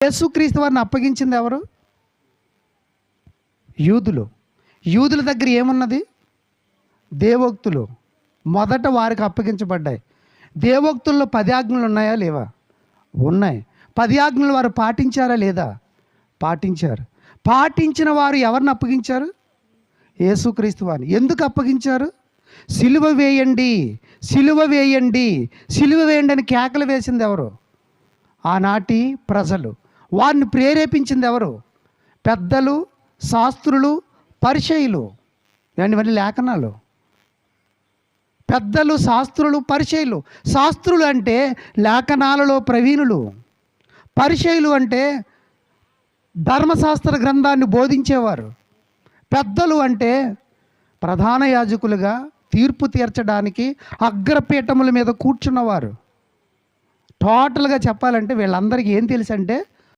యేసుక్రీస్తు వారిని అప్పగించింది ఎవరు? యూదులు. యూదుల దగ్గర ఏమున్నది? దేవోక్తులు మొదట వారికి అప్పగించబడ్డాయి. దేవోక్తుల్లో 10 ఆజ్ఞలు ఉన్నాయా లేవా? ఉన్నాయి. 10 ఆజ్ఞలు వారు పాటించారా లేదా? పాటించారు. పాటించిన వారు ఎవరిని అప్పగించారు? యేసుక్రీస్తు వారిని. ఎందుకు అప్పగించారు? సిలువ వేయండి, సిలువ వేయండి, సిలువ వేయండి అని కేకలు వేసింది ఎవరు? ఆనాటి ప్రజలు. వారిని ప్రేరేపించింది ఎవరు? పెద్దలు, శాస్త్రులు, పరిసయ్యులు. ఇవన్నీ లేఖనాలు. పెద్దలు, శాస్త్రులు, పరిసయ్యులు. శాస్త్రులు అంటే లేఖనాలలో ప్రవీణులు. పరిసయ్యులు అంటే ధర్మశాస్త్ర గ్రంథాన్ని బోధించేవారు. పెద్దలు అంటే ప్రధాన యాజకులుగా తీర్పు తీర్చడానికి అగ్రపీఠముల మీద కూర్చున్నవారు. టోటల్గా చెప్పాలంటే వీళ్ళందరికీ ఏం తెలుసు అంటే